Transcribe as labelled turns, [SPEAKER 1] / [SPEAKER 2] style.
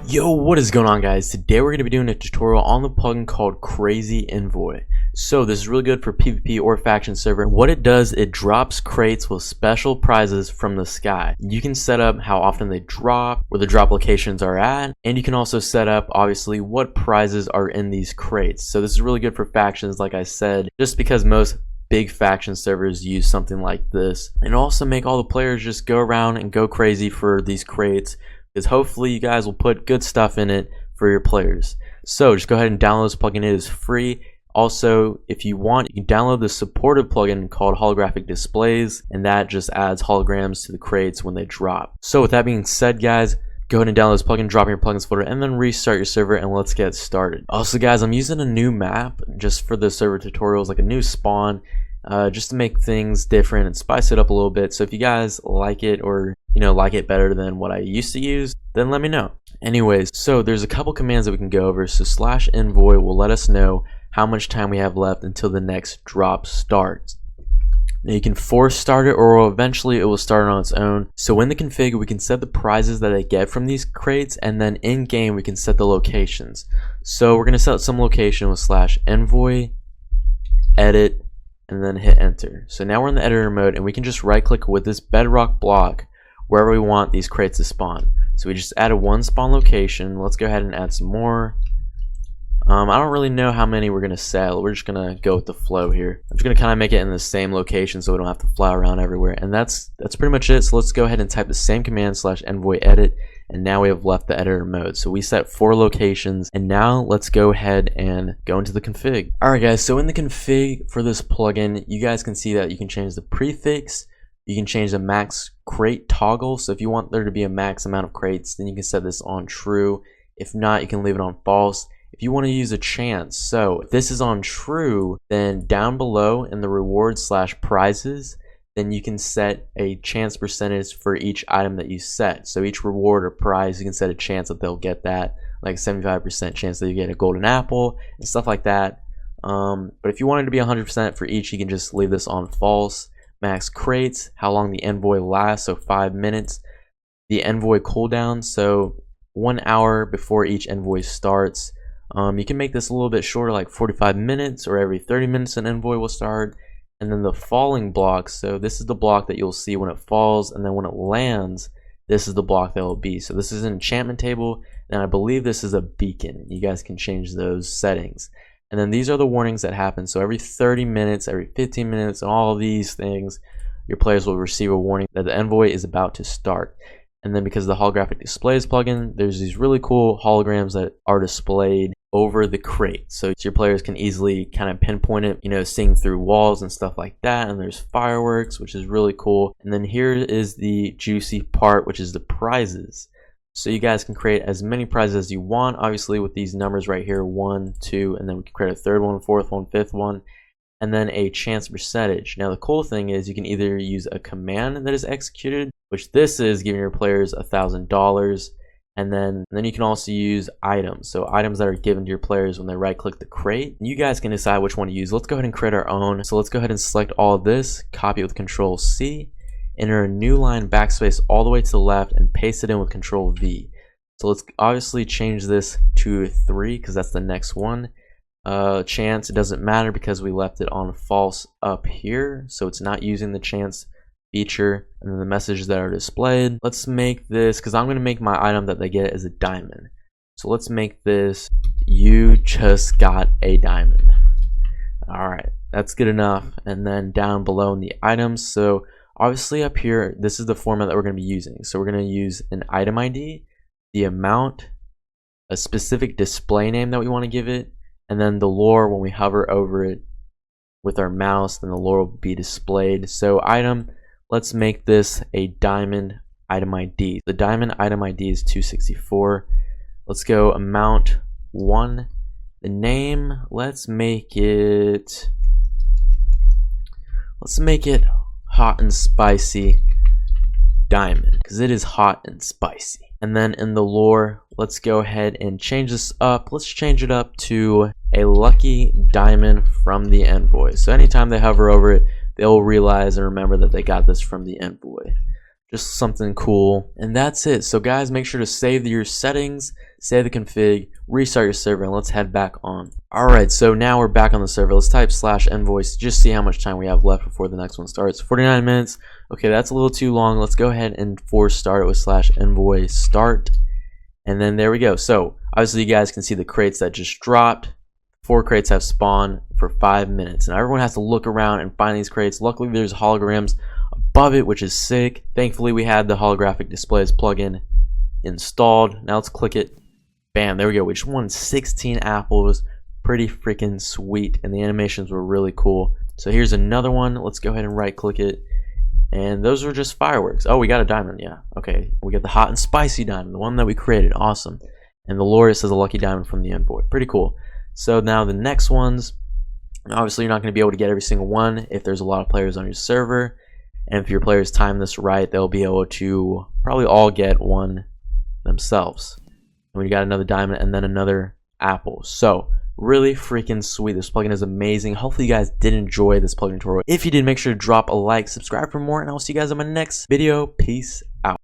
[SPEAKER 1] Yo, what is going on, guys? Today we're going to be doing a tutorial on the plugin called Crazy Envoy. So this is really good for PvP or faction server. What it does, it drops crates with special prizes from the sky. You can set up how often they drop, where the drop locations are at, and you can also set up obviously what prizes are in these crates. So this is really good for factions, like I said, just because most big faction servers use something like this, and also make all the players just go around and go crazy for these crates, because hopefully you guys will put good stuff in it for your players. So just go ahead and download this plugin. It is free. Also, if you want, you can download the supported plugin called Holographic Displays, and that just adds holograms to the crates when they drop. So with that being said, guys, go ahead and download this plugin, drop in your plugins folder, and then restart your server, and let's get started. Also, guys, I'm using a new map just for the server tutorials, like a new spawn, just to make things different and spice it up a little bit. So if you guys like it, or like it better than what I used to use, then let me know. Anyways, so there's a couple commands that we can go over. So /envoy will let us know how much time we have left until the next drop starts. Now you can force start it, or eventually it will start on its own. So in the config, we can set the prizes that I get from these crates, and then in game we can set the locations. So we're going to set some location with /envoy, edit, and then hit enter. So now we're in the editor mode, and we can just right click with this bedrock block wherever we want these crates to spawn. So we just added one spawn location. Let's go ahead and add some more. I don't really know how many we're gonna set. We're just gonna go with the flow here. I'm just gonna kind of make it in the same location so we don't have to fly around everywhere. And that's pretty much it. So let's go ahead and type the same command /envoy edit, and now we have left the editor mode. So we set 4 locations, and now let's go ahead and go into the config. Alright guys, so in the config for this plugin, you guys can see that you can change the prefix, you can change the max crate toggle. So if you want there to be a max amount of crates, then you can set this on true. If not, you can leave it on false. If you want to use a chance, so if this is on true, then down below in the rewards /prizes, then you can set a chance percentage for each item that you set. So each reward or prize, you can set a chance that they'll get that, like a 75% chance that you get a golden apple and stuff like that. But if you want it to be 100% for each, you can just leave this on false. Max crates, how long the envoy lasts, so 5 minutes. The envoy cooldown, so 1 hour before each envoy starts. You can make this a little bit shorter, like 45 minutes, or every 30 minutes an envoy will start. And then the falling block, so this is the block that you'll see when it falls, and then when it lands, this is the block that will be. So this is an enchantment table, and I believe this is a beacon. You guys can change those settings. And then these are the warnings that happen. So every 30 minutes, every 15 minutes, and all of these things, your players will receive a warning that the envoy is about to start. And then because of the Holographic Displays plugin, there's these really cool holograms that are displayed over the crate. So your players can easily kind of pinpoint it, seeing through walls and stuff like that. And there's fireworks, which is really cool. And then here is the juicy part, which is the prizes. So you guys can create as many prizes as you want, obviously with these numbers right here, 1, 2, and then we can create a 3rd one, 4th one, 5th one, and then a chance percentage. Now the cool thing is you can either use a command that is executed, which this is giving your players $1,000, and then you can also use items. So items that are given to your players when they right click the crate. You guys can decide which one to use. Let's go ahead and create our own. So let's go ahead and select all of this, copy it with Control C, enter a new line, backspace all the way to the left, and paste it in with Control V. So let's obviously change this to 3 because that's the next one. Chance, it doesn't matter because we left it on false up here, so it's not using the chance feature. And then the messages that are displayed, let's make this, because I'm going to make my item that they get as a diamond. So let's make this, you just got a diamond. Alright, that's good enough. And then down below in the items, so obviously up here, this is the format that we're going to be using. So we're going to use an item ID, the amount, a specific display name that we want to give it, and then the lore. When we hover over it with our mouse, then the lore will be displayed. So item, let's make this a diamond item ID. The diamond item ID is 264. Let's go amount 1. The name, let's make it hot and spicy diamond, because it is hot and spicy. And then in the lore, let's go ahead and change this up. Let's change it up to a lucky diamond from the envoy. So anytime they hover over it, they'll realize and remember that they got this from the envoy. Just something cool. And that's it. So guys, make sure to save your settings, save the config, restart your server, and let's head back on. Alright, so now we're back on the server. Let's type /envoy to just see how much time we have left before the next one starts. 49 minutes. Okay, that's a little too long. Let's go ahead and force start it with /envoy start. And then there we go. So obviously you guys can see the crates that just dropped. 4 crates have spawned for 5 minutes. Now everyone has to look around and find these crates. Luckily there's holograms above it, which is sick. Thankfully we had the Holographic Displays plugin installed. Now let's click it. Bam, there we go. We just won 16 apples. Pretty freaking sweet, and the animations were really cool. So here's another one. Let's go ahead and right click it, and those were just fireworks. Oh, we got a diamond. Yeah, okay, we got the hot and spicy diamond, the one that we created. Awesome. And the Loris is a lucky diamond from the Envoy. Pretty cool. So now the next ones, obviously you're not going to be able to get every single one if there's a lot of players on your server, and if your players time this right, they'll be able to probably all get one themselves. And we got another diamond and then another apple. So really freaking sweet. This plugin is amazing. Hopefully you guys did enjoy this plugin tutorial. If you did, make sure to drop a like, subscribe for more, and I'll see you guys in my next video. Peace